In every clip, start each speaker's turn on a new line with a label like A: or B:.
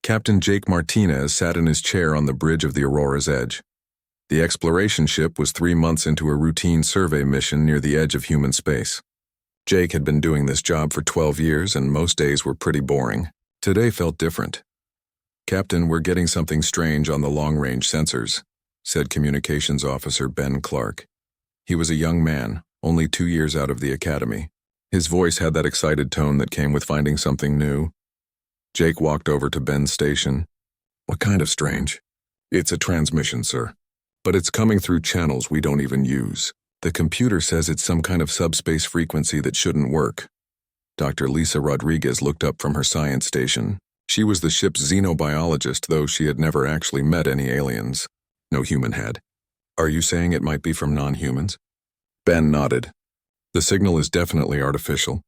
A: Captain Jake Martinez sat in his chair on the bridge of the Aurora's edge. The exploration ship was 3 months into a routine survey mission near the edge of human space. Jake had been doing this job for 12 years, and most days were pretty boring. Today felt different. "Captain, we're getting something strange on the long-range sensors," said Communications Officer Ben Clark. He was a young man, only 2 years out of the academy. His voice had that excited tone that came with finding something new. Jake walked over to Ben's station. "What kind of strange?" "It's a transmission, sir. But it's coming through channels we don't even use. The computer says it's some kind of subspace frequency that shouldn't work." Dr. Lisa Rodriguez looked up from her science station. She was the ship's xenobiologist, though she had never actually met any aliens. No human had. "Are you saying it might be from non-humans?" Ben nodded. "The signal is definitely artificial.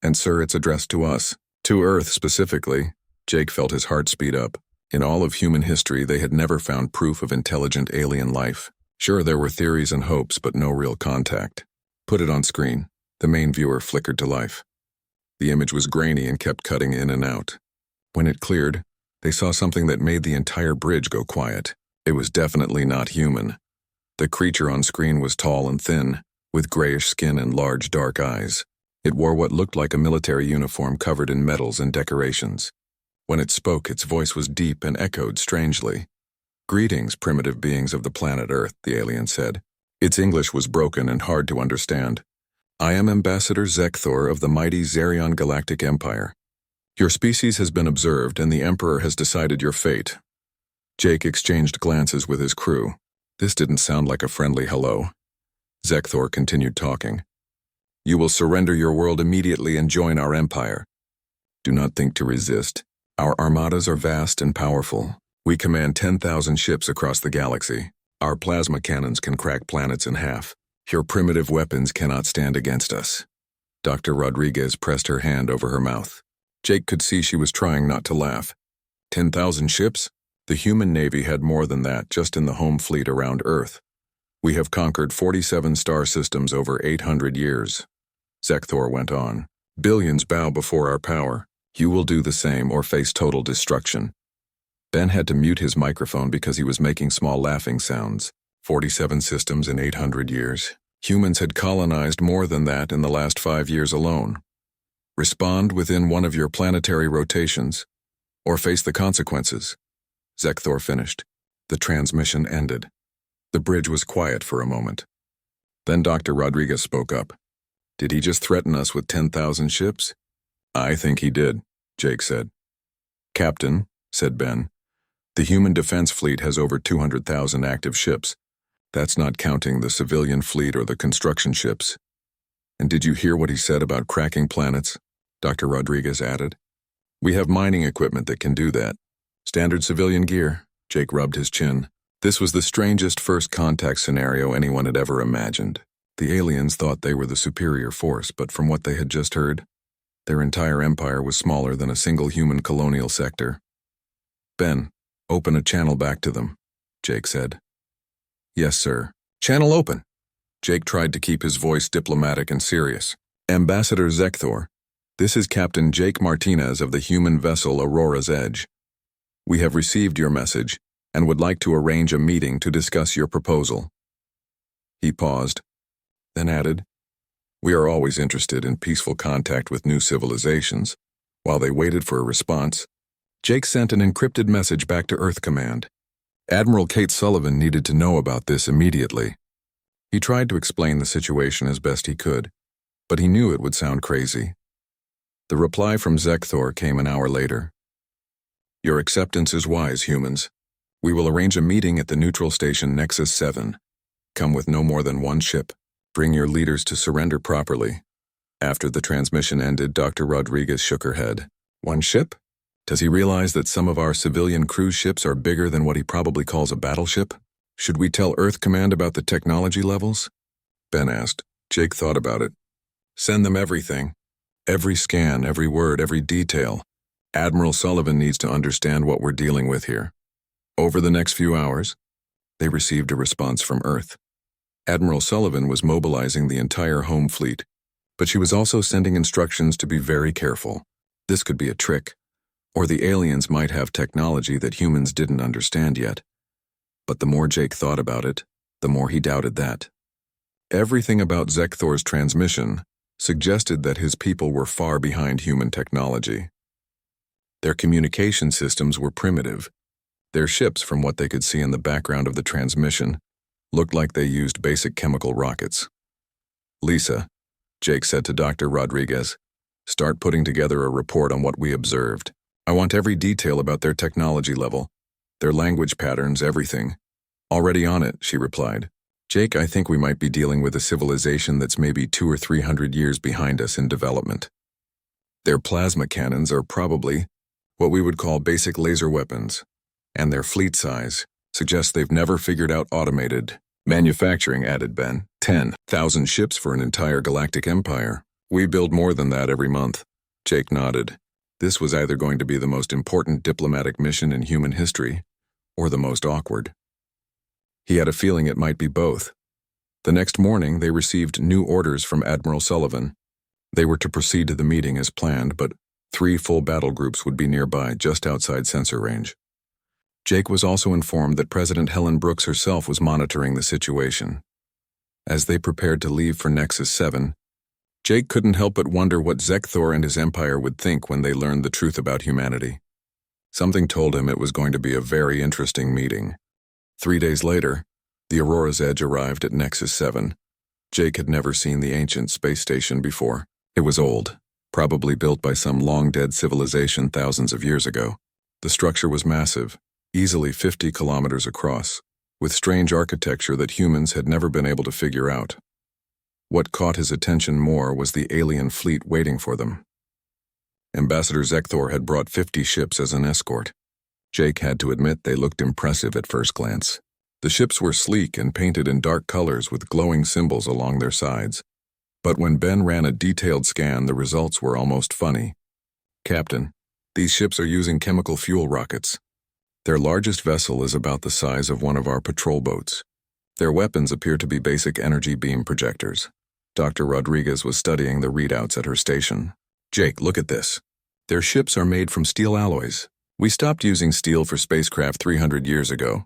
A: And sir, it's addressed to us. To Earth specifically." Jake felt his heart speed up. In all of human history, they had never found proof of intelligent alien life. Sure, there were theories and hopes, but no real contact. "Put it on screen." The main viewer flickered to life. The image was grainy and kept cutting in and out. When it cleared, they saw something that made the entire bridge go quiet. It was definitely not human. The creature on screen was tall and thin, with grayish skin and large dark eyes. It wore what looked like a military uniform covered in medals and decorations. When it spoke, its voice was deep and echoed strangely. "Greetings, primitive beings of the planet Earth," the alien said. Its English was broken and hard to understand. "I am Ambassador Zekthor of the mighty Zerion Galactic Empire. Your species has been observed, and the Emperor has decided your fate." Jake exchanged glances with his crew. This didn't sound like a friendly hello. Zekthor continued talking. "You will surrender your world immediately and join our empire. Do not think to resist. Our armadas are vast and powerful. We command 10,000 ships across the galaxy. Our plasma cannons can crack planets in half. Your primitive weapons cannot stand against us." Dr. Rodriguez pressed her hand over her mouth. Jake could see she was trying not to laugh. 10,000 ships? The human navy had more than that just in the home fleet around Earth. "We have conquered 47 star systems over 800 years. Zekthor went on. "Billions bow before our power. You will do the same or face total destruction." Ben had to mute his microphone because he was making small laughing sounds. 47 systems in 800 years. Humans had colonized more than that in the last 5 years alone. "Respond within one of your planetary rotations, or face the consequences." Zekthor finished. The transmission ended. The bridge was quiet for a moment. Then Dr. Rodriguez spoke up. "Did he just threaten us with 10,000 ships?" "I think he did," Jake said. "Captain," said Ben, "the human defense fleet has over 200,000 active ships. That's not counting the civilian fleet or the construction ships." "And did you hear what he said about cracking planets?" Dr. Rodriguez added. "We have mining equipment that can do that. Standard civilian gear." Jake rubbed his chin. This was the strangest first contact scenario anyone had ever imagined. The aliens thought they were the superior force, but from what they had just heard, their entire empire was smaller than a single human colonial sector. "Ben, open a channel back to them," Jake said. "Yes, sir." "Channel open." Jake tried to keep his voice diplomatic and serious. "Ambassador Zekthor, this is Captain Jake Martinez of the human vessel Aurora's Edge. We have received your message and would like to arrange a meeting to discuss your proposal." He paused, then added, "We are always interested in peaceful contact with new civilizations." While they waited for a response, Jake sent an encrypted message back to Earth Command. Admiral Kate Sullivan needed to know about this immediately. He tried to explain the situation as best he could, but he knew it would sound crazy. The reply from Zekthor came an hour later. "Your acceptance is wise, humans. We will arrange a meeting at the neutral station Nexus 7. Come with no more than one ship. Bring your leaders to surrender properly." After the transmission ended, Dr. Rodriguez shook her head. "One ship? Does he realize that some of our civilian cruise ships are bigger than what he probably calls a battleship? Should we tell Earth Command about the technology levels?" Ben asked. Jake thought about it. "Send them everything. Every scan, every word, every detail. Admiral Sullivan needs to understand what we're dealing with here." Over the next few hours, they received a response from Earth. Admiral Sullivan was mobilizing the entire home fleet, but she was also sending instructions to be very careful. This could be a trick, Or the aliens might have technology that humans didn't understand yet. But the more Jake thought about it, the more he doubted that. Everything about Zekthor's transmission suggested that his people were far behind human technology. Their communication systems were primitive. Their ships, from what they could see in the background of the transmission, looked like they used basic chemical rockets. "Lisa," Jake said to Dr. Rodriguez, "start putting together a report on what we observed. I want every detail about their technology level, their language patterns, everything." "Already on it," she replied. "Jake, I think we might be dealing with a civilization that's maybe 200 or 300 years behind us in development. Their plasma cannons are probably what we would call basic laser weapons, and their fleet size suggests they've never figured out automated manufacturing," added Ben. 10,000 ships for an entire galactic empire. We build more than that every month. Jake nodded. This was either going to be the most important diplomatic mission in human history, or the most awkward. He had a feeling it might be both. The next morning, they received new orders from Admiral Sullivan. They were to proceed to the meeting as planned, but 3 full battle groups would be nearby, just outside sensor range. Jake was also informed that President Helen Brooks herself was monitoring the situation. As they prepared to leave for Nexus 7, Jake couldn't help but wonder what Zekthor and his empire would think when they learned the truth about humanity. Something told him it was going to be a very interesting meeting. 3 days later, the Aurora's Edge arrived at Nexus 7. Jake had never seen the ancient space station before. It was old, probably built by some long-dead civilization thousands of years ago. The structure was massive, easily 50 kilometers across, with strange architecture that humans had never been able to figure out. What caught his attention more was the alien fleet waiting for them. Ambassador Zekthor had brought 50 ships as an escort. Jake had to admit they looked impressive at first glance. The ships were sleek and painted in dark colors with glowing symbols along their sides. But when Ben ran a detailed scan, the results were almost funny. "Captain, these ships are using chemical fuel rockets. Their largest vessel is about the size of one of our patrol boats. Their weapons appear to be basic energy beam projectors." Dr. Rodriguez was studying the readouts at her station. "Jake, look at this. Their ships are made from steel alloys. We stopped using steel for spacecraft 300 years ago.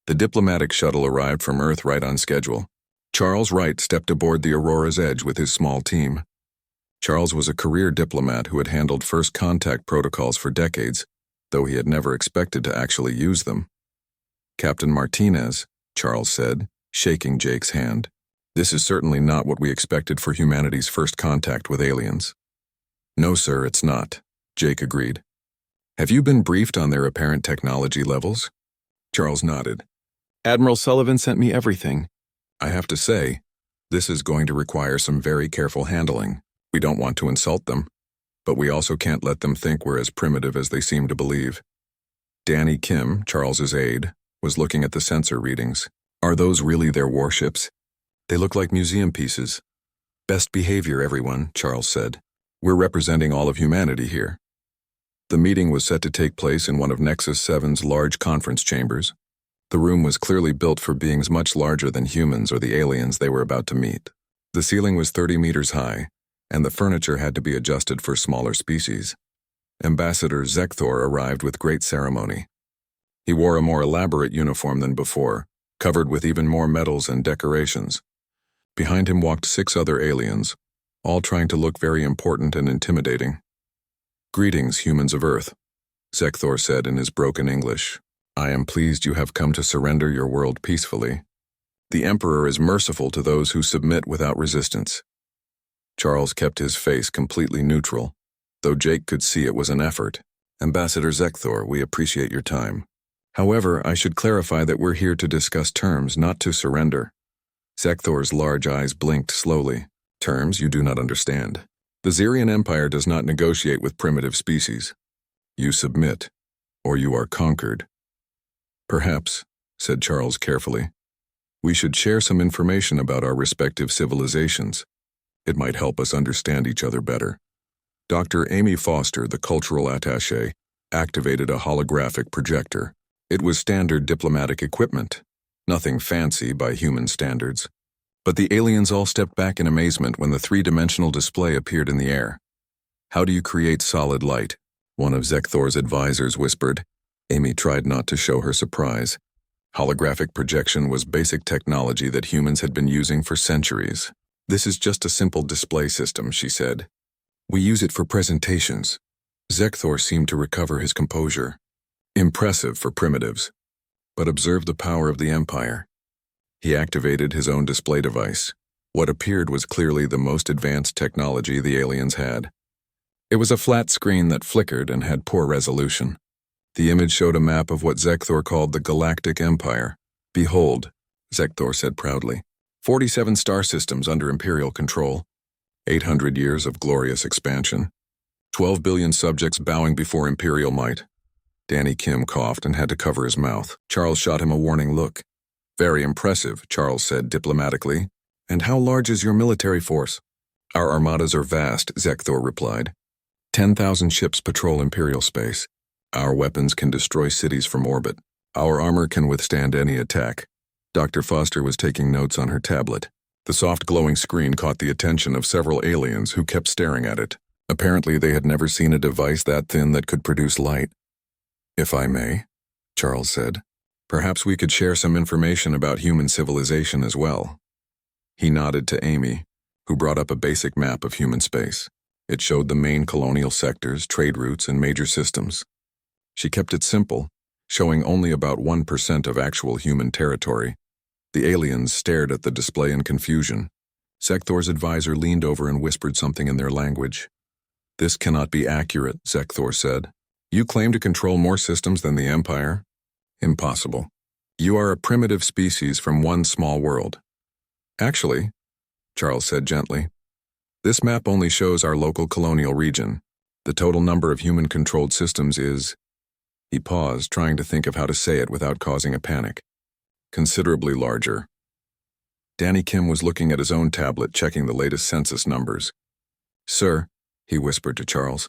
A: The diplomatic shuttle arrived from Earth right on schedule. Charles Wright stepped aboard the Aurora's Edge with his small team. Charles was a career diplomat who had handled first contact protocols for decades, though he had never expected to actually use them. "Captain Martinez," Charles said, shaking Jake's hand. "This is certainly not what we expected for humanity's first contact with aliens." "No, sir, it's not," Jake agreed. "Have you been briefed on their apparent technology levels?" Charles nodded. "Admiral Sullivan sent me everything. I have to say, this is going to require some very careful handling. We don't want to insult them, but we also can't let them think we're as primitive as they seem to believe." Danny Kim, Charles's aide, was looking at the sensor readings. "Are those really their warships? They look like museum pieces." "Best behavior, everyone," Charles said. "We're representing all of humanity here." The meeting was set to take place in one of Nexus 7's large conference chambers. The room was clearly built for beings much larger than humans or the aliens they were about to meet. The ceiling was 30 meters high, and the furniture had to be adjusted for smaller species. Ambassador Zekthor arrived with great ceremony. He wore a more elaborate uniform than before, covered with even more medals and decorations. Behind him walked 6 other aliens, all trying to look very important and intimidating. "Greetings, humans of Earth," Zekthor said in his broken English. "I am pleased you have come to surrender your world peacefully. The Emperor is merciful to those who submit without resistance." Charles kept his face completely neutral, though Jake could see it was an effort. "Ambassador Zekthor, we appreciate your time. However, I should clarify that we're here to discuss terms, not to surrender." Zekthor's large eyes blinked slowly. "Terms you do not understand. The Zirian Empire does not negotiate with primitive species. You submit, or you are conquered." "Perhaps," said Charles carefully, "we should share some information about our respective civilizations. It might help us understand each other better." Dr. Amy Foster, the cultural attaché, activated a holographic projector. It was standard diplomatic equipment, nothing fancy by human standards. But the aliens all stepped back in amazement when the 3-dimensional display appeared in the air. "How do you create solid light?" one of Zekthor's advisors whispered. Amy tried not to show her surprise. Holographic projection was basic technology that humans had been using for centuries. This is just a simple display system, she said. We use it for presentations. Zekthor seemed to recover his composure. Impressive for primitives. But observe the power of the Empire. He activated his own display device. What appeared was clearly the most advanced technology the aliens had. It was a flat screen that flickered and had poor resolution. The image showed a map of what Zekthor called the Galactic Empire. Behold, Zekthor said proudly, 47 star systems under Imperial control, 800 years of glorious expansion, 12 billion subjects bowing before Imperial might. Danny Kim coughed and had to cover his mouth. Charles shot him a warning look. Very impressive, Charles said diplomatically. And how large is your military force? Our armadas are vast, Zekthor replied. 10,000 ships patrol Imperial space. Our weapons can destroy cities from orbit. Our armor can withstand any attack. Dr. Foster was taking notes on her tablet. The soft glowing screen caught the attention of several aliens who kept staring at it. Apparently they had never seen a device that thin that could produce light. If I may, Charles said, perhaps we could share some information about human civilization as well. He nodded to Amy, who brought up a basic map of human space. It showed the main colonial sectors, trade routes, and major systems. She kept it simple, showing only about 1% of actual human territory. The aliens stared at the display in confusion. Zekthor's advisor leaned over and whispered something in their language. This cannot be accurate, Zekthor said. You claim to control more systems than the Empire? Impossible. You are a primitive species from one small world. Actually, Charles said gently, this map only shows our local colonial region. The total number of human-controlled systems is... He paused, trying to think of how to say it without causing a panic. Considerably larger. Danny Kim was looking at his own tablet, checking the latest census numbers. Sir, he whispered to Charles,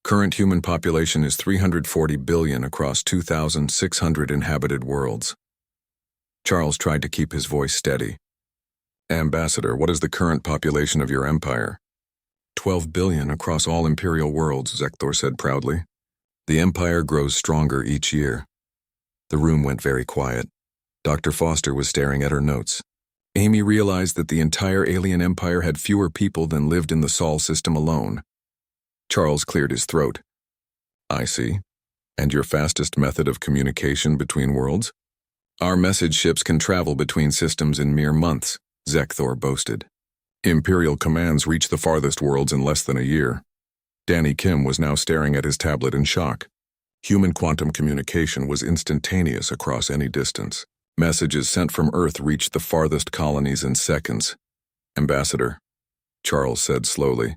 A: current human population is 340 billion across 2,600 inhabited worlds. Charles tried to keep his voice steady. Ambassador, what is the current population of your empire? 12 billion across all Imperial worlds, Zekthor said proudly. The Empire grows stronger each year. The room went very quiet. Dr. Foster was staring at her notes. Amy realized that the entire alien empire had fewer people than lived in the Sol system alone. Charles cleared his throat. I see. And your fastest method of communication between worlds? Our message ships can travel between systems in mere months, Zekthor boasted. Imperial commands reach the farthest worlds in less than a year. Danny Kim was now staring at his tablet in shock. Human quantum communication was instantaneous across any distance. Messages sent from Earth reached the farthest colonies in seconds. Ambassador, Charles said slowly,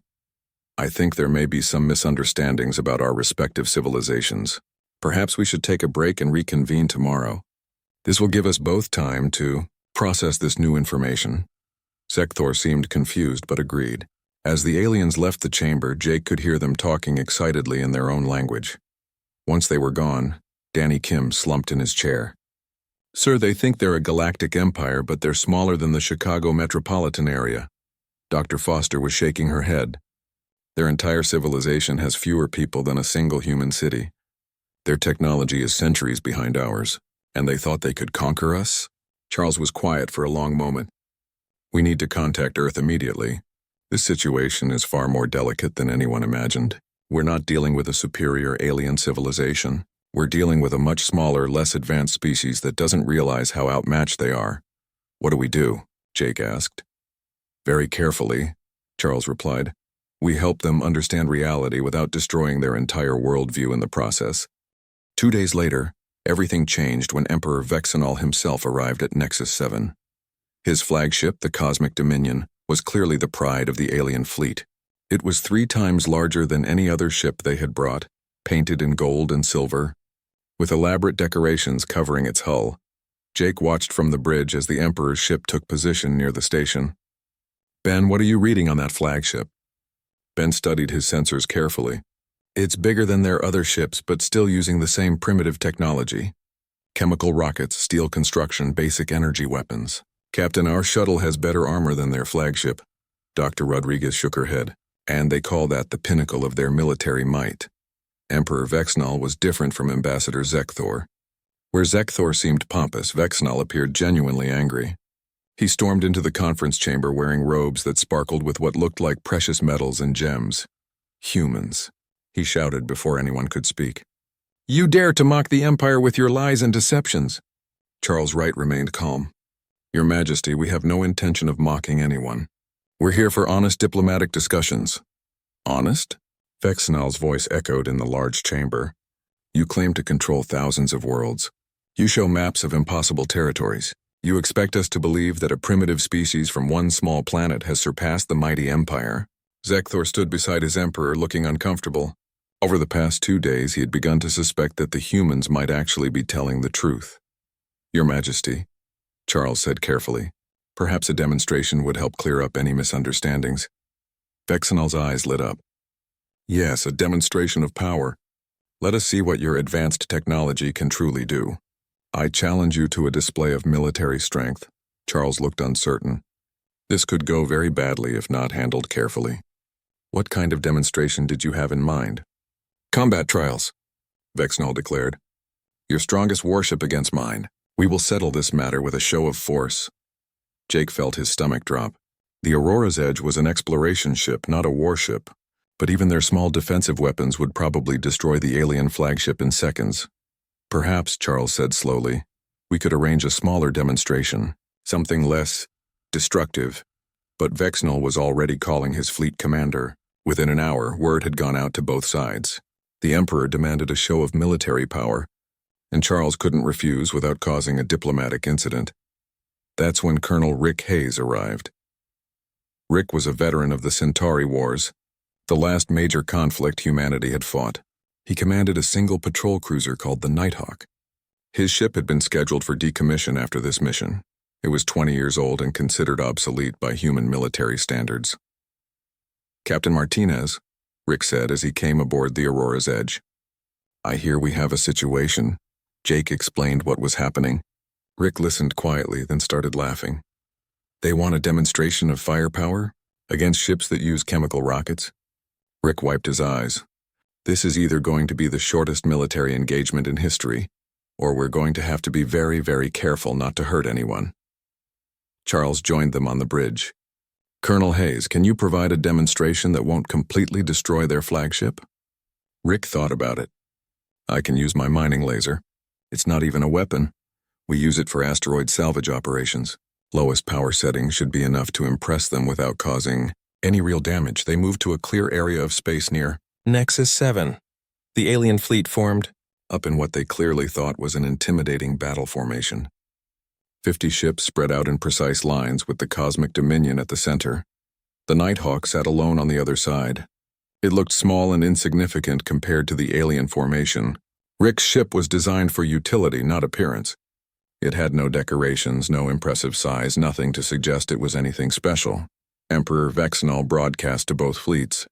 A: I think there may be some misunderstandings about our respective civilizations. Perhaps we should take a break and reconvene tomorrow. This will give us both time to process this new information. Zekthor seemed confused but agreed. As the aliens left the chamber, Jake could hear them talking excitedly in their own language. Once they were gone, Danny Kim slumped in his chair. Sir, they think they're a galactic empire, but they're smaller than the Chicago metropolitan area. Dr. Foster was shaking her head. Their entire civilization has fewer people than a single human city. Their technology is centuries behind ours, and they thought they could conquer us? Charles was quiet for a long moment. We need to contact Earth immediately. This situation is far more delicate than anyone imagined. We're not dealing with a superior alien civilization. We're dealing with a much smaller, less advanced species that doesn't realize how outmatched they are. What do we do? Jake asked. Very carefully, Charles replied. We help them understand reality without destroying their entire worldview in the process. 2 days later, everything changed when Emperor Vexenol himself arrived at Nexus 7. His flagship, the Cosmic Dominion, was clearly the pride of the alien fleet. It was 3 times larger than any other ship they had brought, painted in gold and silver, with elaborate decorations covering its hull. Jake watched from the bridge as the Emperor's ship took position near the station. Ben, what are you reading on that flagship? Ben studied his sensors carefully. It's bigger than their other ships, but still using the same primitive technology. Chemical rockets, steel construction, basic energy weapons. Captain, our shuttle has better armor than their flagship. Dr. Rodriguez shook her head. And they call that the pinnacle of their military might. Emperor Vexnal was different from Ambassador Zekthor. Where Zekthor seemed pompous, Vexnal appeared genuinely angry. He stormed into the conference chamber wearing robes that sparkled with what looked like precious metals and gems. "Humans," he shouted before anyone could speak. "You dare to mock the Empire with your lies and deceptions." Charles Wright remained calm. "Your Majesty, we have no intention of mocking anyone. We're here for honest diplomatic discussions." "Honest?" Vexnal's voice echoed in the large chamber. "You claim to control thousands of worlds. You show maps of impossible territories. You expect us to believe that a primitive species from one small planet has surpassed the mighty Empire?" Zekthor stood beside his emperor, looking uncomfortable. Over the past 2 days, he had begun to suspect that the humans might actually be telling the truth. "Your Majesty," Charles said carefully, "perhaps a demonstration would help clear up any misunderstandings." Vexnal's eyes lit up. "Yes, a demonstration of power. Let us see what your advanced technology can truly do." "I challenge you to a display of military strength." Charles looked uncertain. This could go very badly if not handled carefully. "What kind of demonstration did you have in mind?" "Combat trials," Vexnal declared. "Your strongest warship against mine. We will settle this matter with a show of force." Jake felt his stomach drop. The Aurora's Edge was an exploration ship, not a warship, but even their small defensive weapons would probably destroy the alien flagship in seconds. "Perhaps," Charles said slowly, "we could arrange a smaller demonstration, something less destructive." But Vexnal was already calling his fleet commander. Within an hour, word had gone out to both sides. The Emperor demanded a show of military power, and Charles couldn't refuse without causing a diplomatic incident. That's when Colonel Rick Hayes arrived. Rick was a veteran of the Centauri Wars, the last major conflict humanity had fought. He commanded a single patrol cruiser called the Nighthawk. His ship had been scheduled for decommission after this mission. It was 20 years old and considered obsolete by human military standards. "Captain Martinez," Rick said as he came aboard the Aurora's Edge. "I hear we have a situation." Jake explained what was happening. Rick listened quietly, then started laughing. "They want a demonstration of firepower against ships that use chemical rockets?" Rick wiped his eyes. "This is either going to be the shortest military engagement in history, or we're going to have to be very, very careful not to hurt anyone." Charles joined them on the bridge. "Colonel Hayes, can you provide a demonstration that won't completely destroy their flagship?" Rick thought about it. "I can use my mining laser. It's not even a weapon. We use it for asteroid salvage operations. Lowest power setting should be enough to impress them without causing any real damage." They moved to a clear area of space near Nexus 7. The alien fleet formed up in what they clearly thought was an intimidating battle formation. 50 ships spread out in precise lines with the cosmic dominion at the center. The Nighthawk sat alone on the other side. It looked small and insignificant compared to the alien formation. Rick's ship was designed for utility, not appearance. It had no decorations, no impressive size, nothing to suggest it was anything special. Emperor Vexnal broadcast to both fleets.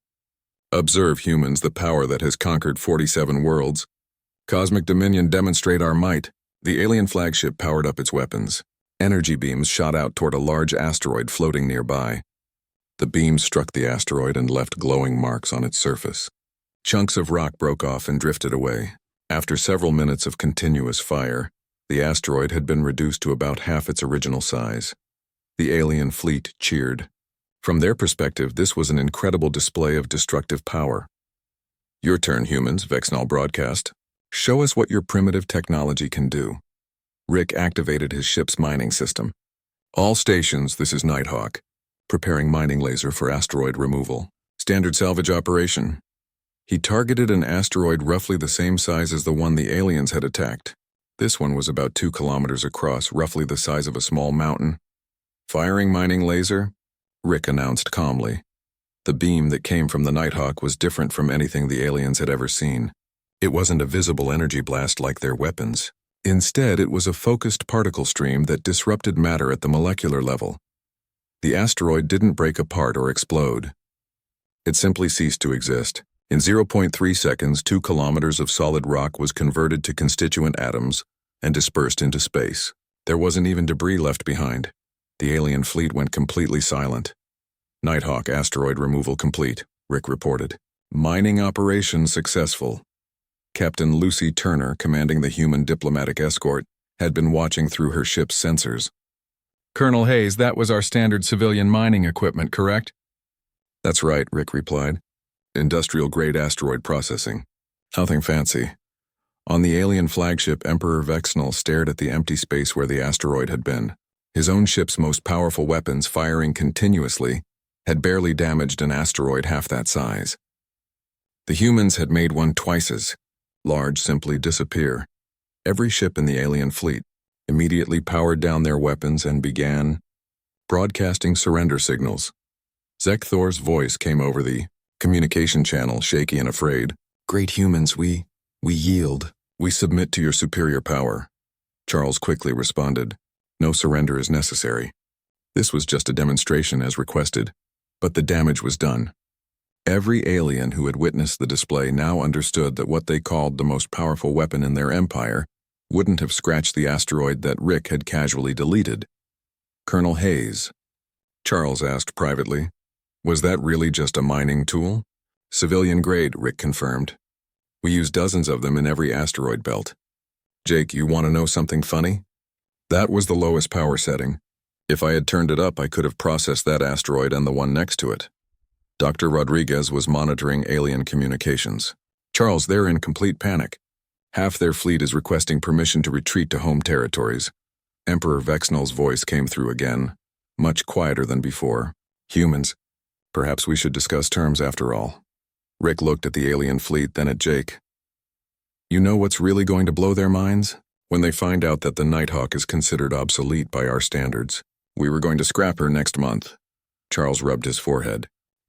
A: "Observe, humans, the power that has conquered 47 worlds. Cosmic Dominion, demonstrate our might." The alien flagship powered up its weapons. Energy beams shot out toward a large asteroid floating nearby. The beams struck the asteroid and left glowing marks on its surface. Chunks of rock broke off and drifted away. After several minutes of continuous fire, the asteroid had been reduced to about half its original size. The alien fleet cheered. From their perspective, this was an incredible display of destructive power. "Your turn, humans," Vexnal broadcast. "Show us what your primitive technology can do." Rick activated his ship's mining system. "All stations, this is Nighthawk. Preparing mining laser for asteroid removal. Standard salvage operation." He targeted an asteroid roughly the same size as the one the aliens had attacked. This one was about 2 kilometers across, roughly the size of a small mountain. "Firing mining laser," Rick announced calmly. The beam that came from the Nighthawk was different from anything the aliens had ever seen. It wasn't a visible energy blast like their weapons. Instead, it was a focused particle stream that disrupted matter at the molecular level. The asteroid didn't break apart or explode. It simply ceased to exist. In 0.3 seconds, 2 kilometers of solid rock was converted to constituent atoms and dispersed into space. There wasn't even debris left behind. The alien fleet went completely silent. "Nighthawk asteroid removal complete," Rick reported. "Mining operation successful." Captain Lucy Turner, commanding the human diplomatic escort, had been watching through her ship's sensors.
B: Colonel Hayes, that was our standard civilian mining equipment, correct?
A: That's right, Rick replied. Industrial-grade asteroid processing. Nothing fancy. On the alien flagship, Emperor Vexnal stared at the empty space where the asteroid had been. His own ship's most powerful weapons, firing continuously, had barely damaged an asteroid half that size. The humans had made one twice as large simply disappear. Every ship in the alien fleet immediately powered down their weapons and began broadcasting surrender signals. Zekthor's voice came over the communication channel, shaky and afraid. Great humans, we yield. We submit to your superior power. Charles quickly responded. No surrender is necessary. This was just a demonstration as requested, but the damage was done. Every alien who had witnessed the display now understood that what they called the most powerful weapon in their empire wouldn't have scratched the asteroid that Rick had casually deleted. Colonel Hayes, Charles asked privately, was that really just a mining tool? Civilian grade, Rick confirmed. We use dozens of them in every asteroid belt. Jake, you want to know something funny? That was the lowest power setting. If I had turned it up, I could have processed that asteroid and the one next to it. Dr. Rodriguez was monitoring alien communications. Charles, they're in complete panic. Half their fleet is requesting permission to retreat to home territories. Emperor Vexnal's voice came through again, much quieter than before. Humans, perhaps we should discuss terms after all. Rick looked at the alien fleet, then at Jake. You know what's really going to blow their minds? When they find out that the Nighthawk is considered obsolete by our standards. We were going to scrap her next month. Charles rubbed his forehead.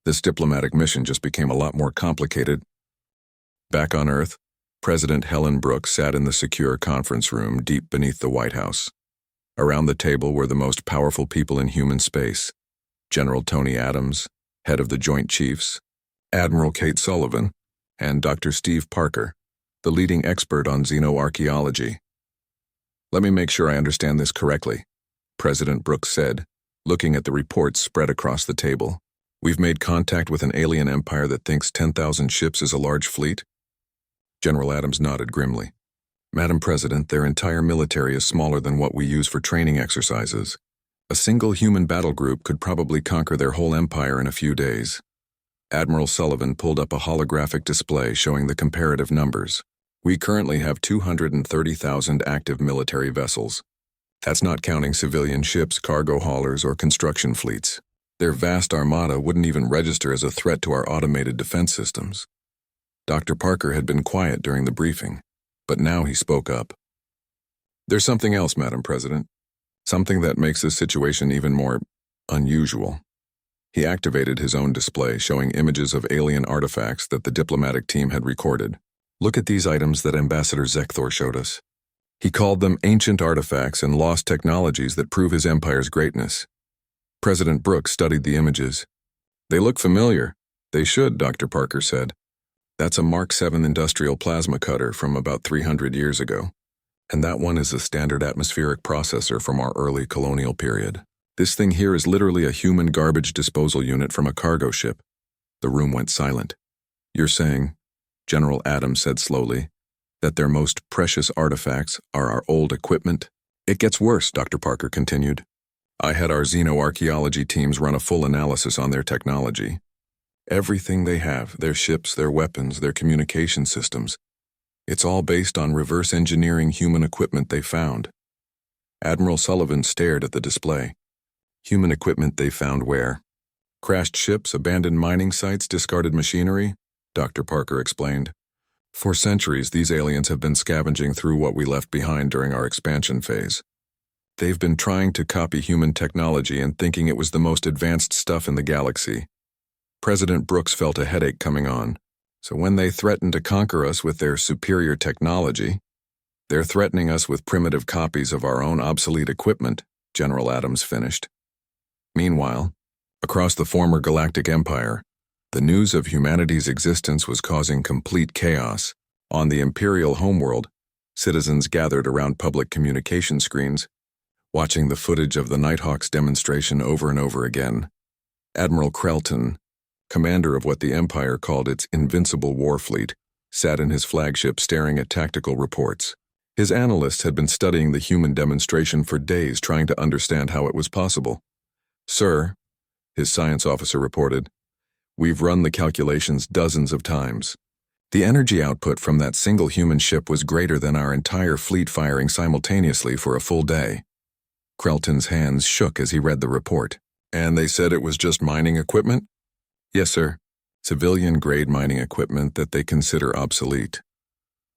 A: This diplomatic mission just became a lot more complicated. Back on Earth, President Helen Brooks sat in the secure conference room deep beneath the White House. Around the table were the most powerful people in human space. General Tony Adams, head of the Joint Chiefs, Admiral Kate Sullivan, and Dr. Steve Parker, the leading expert on xenoarchaeology. Let me make sure I understand this correctly, President Brooks said, looking at the reports spread across the table. We've made contact with an alien empire that thinks 10,000 ships is a large fleet? General Adams nodded grimly. Madam President, their entire military is smaller than what we use for training exercises. A single human battle group could probably conquer their whole empire in a few days. Admiral Sullivan pulled up a holographic display showing the comparative numbers. We currently have 230,000 active military vessels. That's not counting civilian ships, cargo haulers, or construction fleets. Their vast armada wouldn't even register as a threat to our automated defense systems. Dr. Parker had been quiet during the briefing, but now he spoke up. There's something else, Madam President. Something that makes this situation even more unusual. He activated his own display, showing images of alien artifacts that the diplomatic team had recorded. Look at these items that Ambassador Zekthor showed us. He called them ancient artifacts and lost technologies that prove his empire's greatness. President Brooks studied the images. They look familiar. They should, Dr. Parker said. That's a Mark VII industrial plasma cutter from about 300 years ago. And that one is a standard atmospheric processor from our early colonial period. This thing here is literally a human garbage disposal unit from a cargo ship. The room went silent. You're saying, General Adams said slowly, that their most precious artifacts are our old equipment? It gets worse, Dr. Parker continued. I had our xenoarchaeology teams run a full analysis on their technology. Everything they have, their ships, their weapons, their communication systems, it's all based on reverse engineering human equipment they found. Admiral Sullivan stared at the display. Human equipment they found where? Crashed ships, abandoned mining sites, discarded machinery? Dr. Parker explained. For centuries, these aliens have been scavenging through what we left behind during our expansion phase. They've been trying to copy human technology and thinking it was the most advanced stuff in the galaxy. President Brooks felt a headache coming on. So when they threaten to conquer us with their superior technology, they're threatening us with primitive copies of our own obsolete equipment, General Adams finished. Meanwhile, across the former Galactic Empire, the news of humanity's existence was causing complete chaos. On the Imperial homeworld, citizens gathered around public communication screens, watching the footage of the Nighthawk's demonstration over and over again. Admiral Krelton, commander of what the Empire called its invincible war fleet, sat in his flagship staring at tactical reports. His analysts had been studying the human demonstration for days, trying to understand how it was possible. "Sir," his science officer reported, "we've run the calculations dozens of times. The energy output from that single human ship was greater than our entire fleet firing simultaneously for a full day." Krelton's hands shook as he read the report. "And they said it was just mining equipment?" "Yes, sir. Civilian-grade mining equipment that they consider obsolete."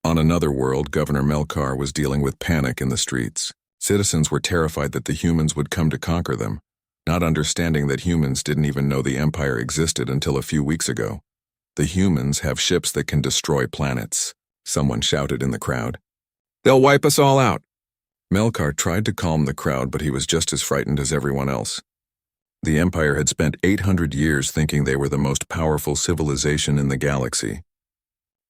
A: On another world, Governor Melkar was dealing with panic in the streets. Citizens were terrified that the humans would come to conquer them, not understanding that humans didn't even know the Empire existed until a few weeks ago. "The humans have ships that can destroy planets," someone shouted in the crowd. "They'll wipe us all out." Melkar tried to calm the crowd, but he was just as frightened as everyone else. The Empire had spent 800 years thinking they were the most powerful civilization in the galaxy.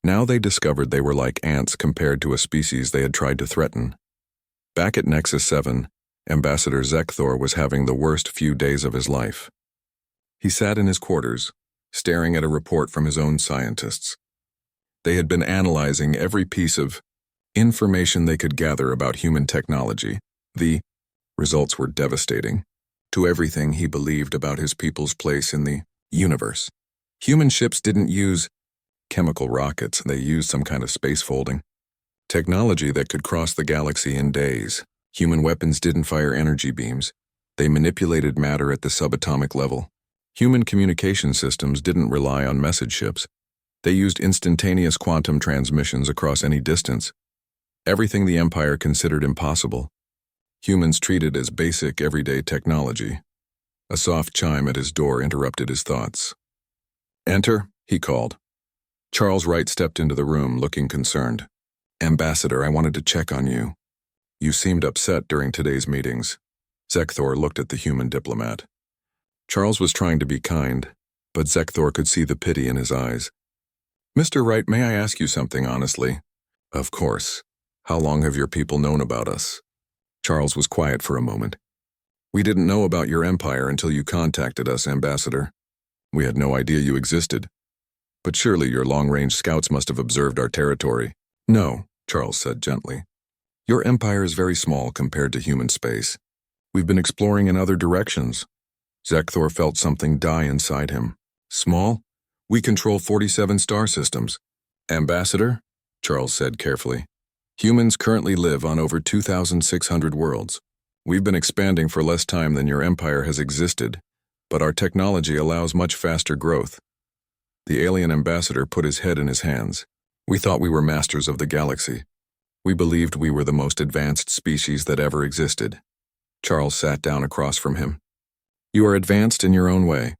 A: Now they discovered they were like ants compared to a species they had tried to threaten. Back at Nexus 7, Ambassador Zekthor was having the worst few days of his life. He sat in his quarters, staring at a report from his own scientists. They had been analyzing every piece of information they could gather about human technology. The results were devastating to everything he believed about his people's place in the universe. Human ships didn't use chemical rockets, they used some kind of space folding technology that could cross the galaxy in days. Human weapons didn't fire energy beams. They manipulated matter at the subatomic level. Human communication systems didn't rely on message ships. They used instantaneous quantum transmissions across any distance. Everything the Empire considered impossible, humans treated as basic everyday technology. A soft chime at his door interrupted his thoughts. "Enter," he called. Charles Wright stepped into the room, looking concerned. "Ambassador, I wanted to check on you. You seemed upset during today's meetings." Zekthor looked at the human diplomat. Charles was trying to be kind, but Zekthor could see the pity in his eyes. "Mr. Wright, may I ask you something honestly?" "Of course. How long have your people known about us?" Charles was quiet for a moment. "We didn't know about your empire until you contacted us, Ambassador. We had no idea you existed. But surely your long-range scouts must have observed our territory." "No," Charles said gently. "Your empire is very small compared to human space. We've been exploring in other directions." Zekthor felt something die inside him. "Small? We control 47 star systems." "Ambassador," Charles said carefully, "humans currently live on over 2,600 worlds. We've been expanding for less time than your empire has existed, but our technology allows much faster growth." The alien ambassador put his head in his hands. "We thought we were masters of the galaxy. We believed we were the most advanced species that ever existed." Charles sat down across from him. "You are advanced in your own way.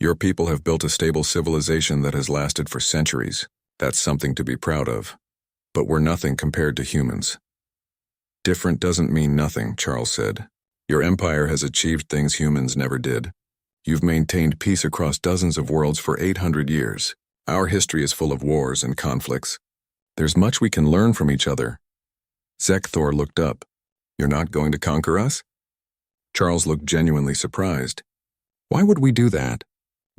A: Your people have built a stable civilization that has lasted for centuries. That's something to be proud of. But we're nothing compared to humans." "Different doesn't mean nothing," Charles said. "Your empire has achieved things humans never did. You've maintained peace across dozens of worlds for 800 years. Our history is full of wars and conflicts. There's much we can learn from each other." Zekthor looked up. "You're not going to conquer us?" Charles looked genuinely surprised. "Why would we do that?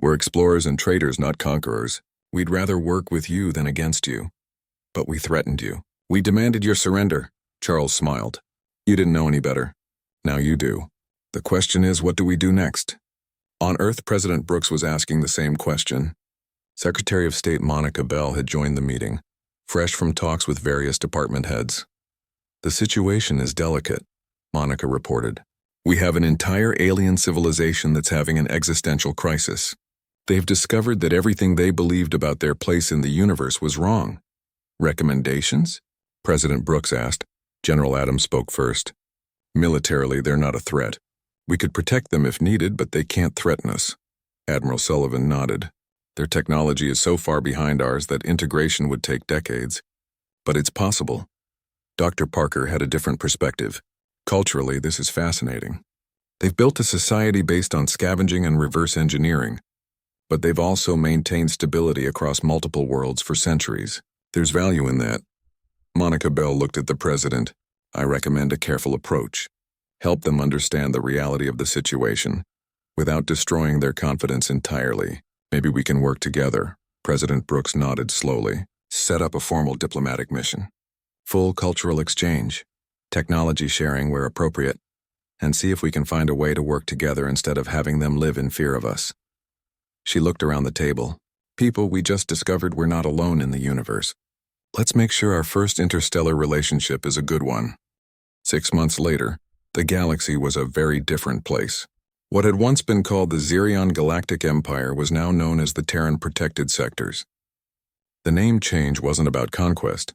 A: We're explorers and traders, not conquerors. We'd rather work with you than against you. But we threatened you. We demanded your surrender." Charles smiled. "You didn't know any better. Now you do. The question is, what do we do next?" On Earth, President Brooks was asking the same question. Secretary of State Monica Bell had joined the meeting, fresh from talks with various department heads. "The situation is delicate," Monica reported. "We have an entire alien civilization that's having an existential crisis. They've discovered that everything they believed about their place in the universe was wrong." "Recommendations?" President Brooks asked. General Adams spoke first. "Militarily, they're not a threat. We could protect them if needed, but they can't threaten us." Admiral Sullivan nodded. "Their technology is so far behind ours that integration would take decades. But it's possible." Dr. Parker had a different perspective. "Culturally, this is fascinating. They've built a society based on scavenging and reverse engineering, but they've also maintained stability across multiple worlds for centuries. There's value in that." Monica Bell looked at the president. "I recommend a careful approach. Help them understand the reality of the situation, without destroying their confidence entirely. Maybe we can work together." President Brooks nodded slowly. Set up a formal diplomatic mission. Full cultural exchange. Technology sharing where appropriate. And see if we can find a way to work together instead of having them live in fear of us. She looked around the table. People, we just discovered we're not alone in the universe. Let's make sure our first interstellar relationship is a good one. 6 months later, the galaxy was a very different place. What had once been called the Xerion Galactic Empire was now known as the Terran Protected Sectors. The name change wasn't about conquest.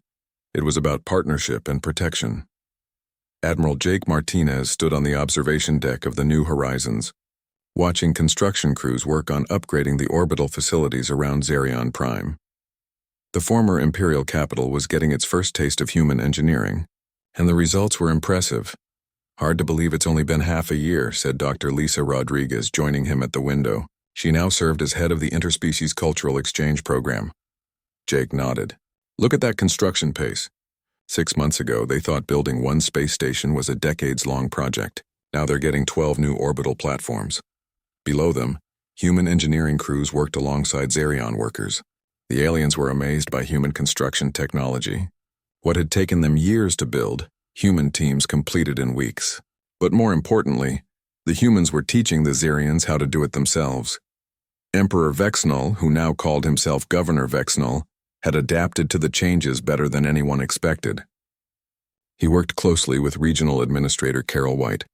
A: It was about partnership and protection. Admiral Jake Martinez stood on the observation deck of the New Horizons, watching construction crews work on upgrading the orbital facilities around Xerion Prime. The former Imperial capital was getting its first taste of human engineering, and the results were impressive. Hard to believe it's only been half a year, said Dr. Lisa Rodriguez, joining him at the window. She now served as head of the Interspecies Cultural Exchange Program. Jake nodded. Look at that construction pace. 6 months ago, they thought building one space station was a decades-long project. Now they're getting 12 new orbital platforms. Below them, human engineering crews worked alongside Xerion workers. The aliens were amazed by human construction technology. What had taken them years to build, human teams completed in weeks. But more importantly, the humans were teaching the Xerions how to do it themselves. Emperor Vexnal, who now called himself Governor Vexnal, had adapted to the changes better than anyone expected. He worked closely with Regional Administrator Carol White,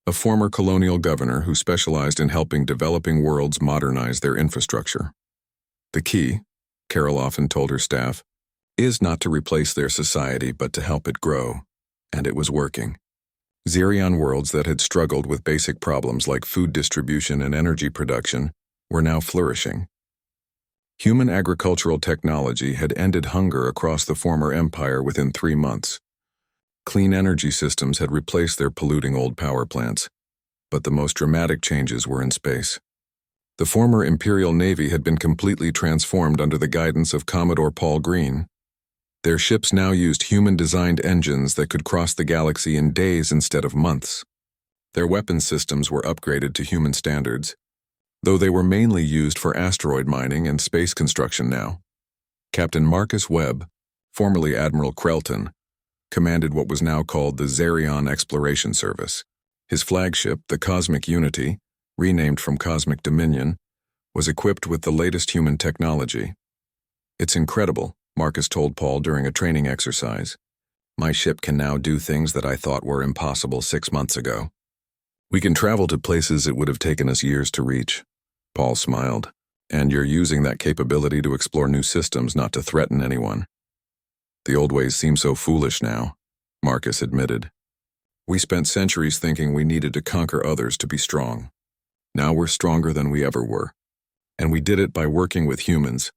A: a former colonial governor who specialized in helping developing worlds modernize their infrastructure. The key, Carol often told her staff, is not to replace their society but to help it grow. And it was working. Xerion worlds that had struggled with basic problems like food distribution and energy production were now flourishing. Human agricultural technology had ended hunger across the former empire within 3 months. Clean energy systems had replaced their polluting old power plants, but the most dramatic changes were in space. The former Imperial Navy had been completely transformed under the guidance of Commodore Paul Green. Their ships now used human-designed engines that could cross the galaxy in days instead of months. Their weapon systems were upgraded to human standards, though they were mainly used for asteroid mining and space construction now. Captain Marcus Webb, formerly Admiral Krelton, commanded what was now called the Xerion Exploration Service. His flagship, the Cosmic Unity, renamed from Cosmic Dominion, was equipped with the latest human technology. It's incredible, Marcus told Paul during a training exercise. My ship can now do things that I thought were impossible 6 months ago. We can travel to places it would have taken us years to reach. Paul smiled. And you're using that capability to explore new systems, not to threaten anyone. The old ways seem so foolish now, Marcus admitted. We spent centuries thinking we needed to conquer others to be strong. Now we're stronger than we ever were. And we did it by working with humans,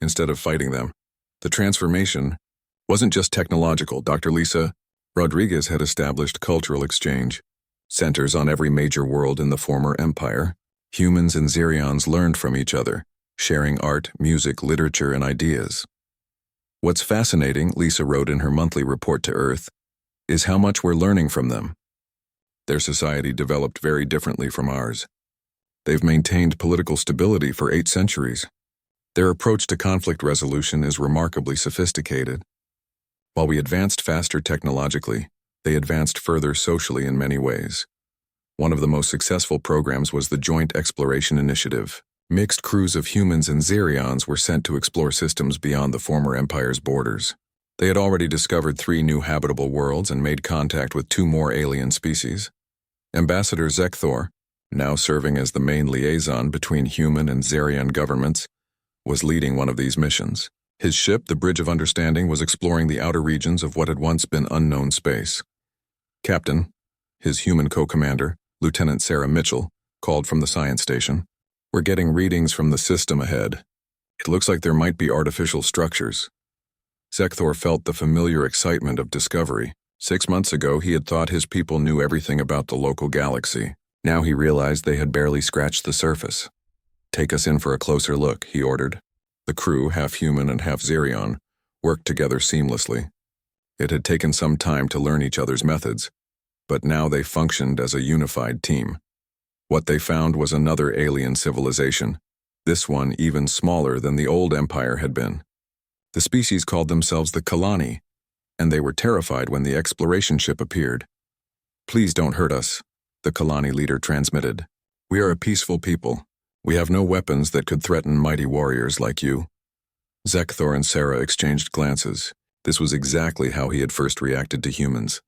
A: instead of fighting them. The transformation wasn't just technological. Dr. Lisa Rodriguez had established cultural exchange centers on every major world in the former empire. Humans and Xerions learned from each other, sharing art, music, literature, and ideas. What's fascinating, Lisa wrote in her monthly report to Earth, is how much we're learning from them. Their society developed very differently from ours. They've maintained political stability for 8 centuries. Their approach to conflict resolution is remarkably sophisticated. While we advanced faster technologically, they advanced further socially in many ways. One of the most successful programs was the Joint Exploration Initiative. Mixed crews of humans and Xerions were sent to explore systems beyond the former empire's borders. They had already discovered 3 new habitable worlds and made contact with 2 more alien species. Ambassador Zekthor, now serving as the main liaison between human and Xerion governments, was leading one of these missions. His ship, the Bridge of Understanding, was exploring the outer regions of what had once been unknown space. Captain, his human co-commander, Lieutenant Sarah Mitchell, called from the science station. We're getting readings from the system ahead. It looks like there might be artificial structures. Zekthor felt the familiar excitement of discovery. 6 months ago, he had thought his people knew everything about the local galaxy. Now he realized they had barely scratched the surface. Take us in for a closer look, he ordered. The crew, half human and half Xerion, worked together seamlessly. It had taken some time to learn each other's methods, but now they functioned as a unified team. What they found was another alien civilization, this one even smaller than the old empire had been. The species called themselves the Kalani, and they were terrified when the exploration ship appeared. "Please don't hurt us," the Kalani leader transmitted. "We are a peaceful people. We have no weapons that could threaten mighty warriors like you." Zekthor and Sarah exchanged glances. This was exactly how he had first reacted to humans.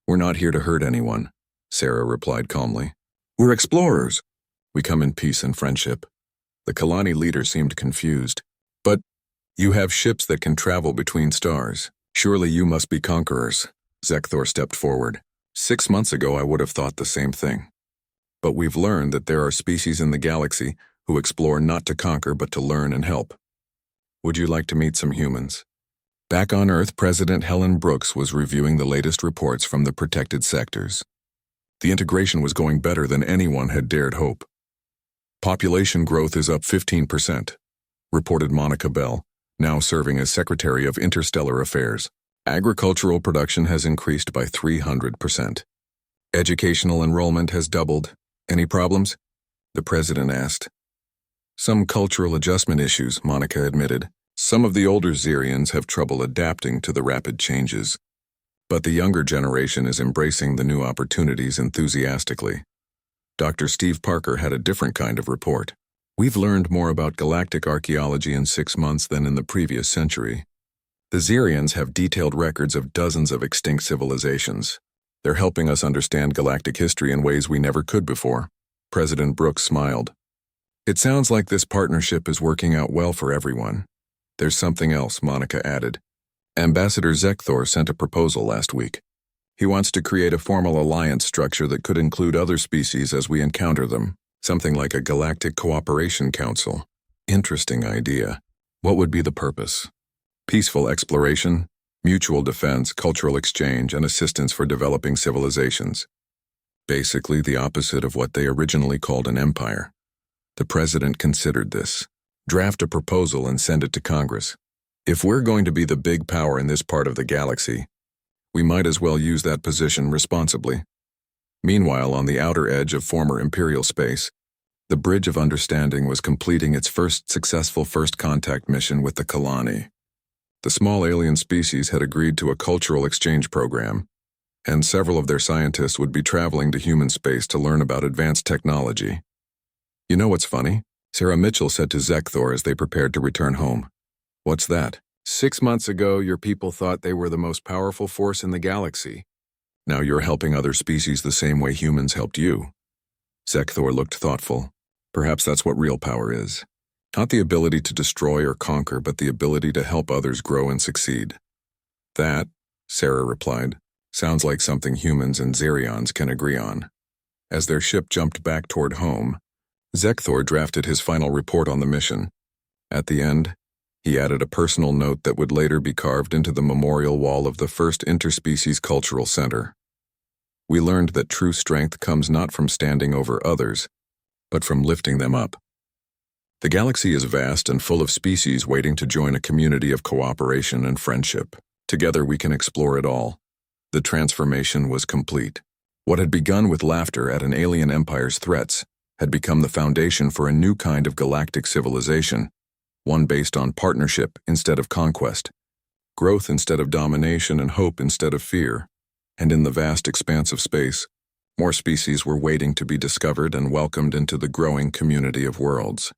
A: "We're not here to hurt anyone," Sarah replied calmly. "We're explorers. We come in peace and friendship." The Kalani leader seemed confused. "But you have ships that can travel between stars. Surely you must be conquerors." Zekthor stepped forward. 6 months ago I would have thought the same thing. But we've learned that there are species in the galaxy who explore not to conquer but to learn and help. Would you like to meet some humans? Back on Earth, President Helen Brooks was reviewing the latest reports from the protected sectors. The integration was going better than anyone had dared hope. "Population growth is up 15%, reported Monica Bell, now serving as Secretary of Interstellar Affairs. "Agricultural production has increased by 300%. Educational enrollment has doubled. Any problems?" the president asked. "Some cultural adjustment issues," Monica admitted. "Some of the older Xerians have trouble adapting to the rapid changes. But the younger generation is embracing the new opportunities enthusiastically." Dr. Steve Parker had a different kind of report. "We've learned more about galactic archaeology in 6 months than in the previous century. The Xerians have detailed records of dozens of extinct civilizations. They're helping us understand galactic history in ways we never could before." President Brooks smiled. "It sounds like this partnership is working out well for everyone." "There's something else," Monica added. "Ambassador Zekthor sent a proposal last week. He wants to create a formal alliance structure that could include other species as we encounter them, something like a galactic cooperation council." "Interesting idea. What would be the purpose?" "Peaceful exploration, mutual defense, cultural exchange, and assistance for developing civilizations. Basically the opposite of what they originally called an empire." The president considered this. "Draft a proposal and send it to Congress. If we're going to be the big power in this part of the galaxy, we might as well use that position responsibly." Meanwhile, on the outer edge of former Imperial space, the Bridge of Understanding was completing its first successful first contact mission with the Kalani. The small alien species had agreed to a cultural exchange program, and several of their scientists would be traveling to human space to learn about advanced technology. "You know what's funny?" Sarah Mitchell said to Zekthor as they prepared to return home. "What's that?" "6 months ago, your people thought they were the most powerful force in the galaxy. Now you're helping other species the same way humans helped you." Zekthor looked thoughtful. "Perhaps that's what real power is. Not the ability to destroy or conquer, but the ability to help others grow and succeed." "That," Sarah replied, "sounds like something humans and Xerions can agree on." As their ship jumped back toward home, Zekthor drafted his final report on the mission. At the end, he added a personal note that would later be carved into the memorial wall of the first Interspecies Cultural Center. "We learned that true strength comes not from standing over others, but from lifting them up." The galaxy is vast and full of species waiting to join a community of cooperation and friendship. Together we can explore it all. The transformation was complete. What had begun with laughter at an alien empire's threats had become the foundation for a new kind of galactic civilization, one based on partnership instead of conquest, growth instead of domination, and hope instead of fear. And in the vast expanse of space, more species were waiting to be discovered and welcomed into the growing community of worlds.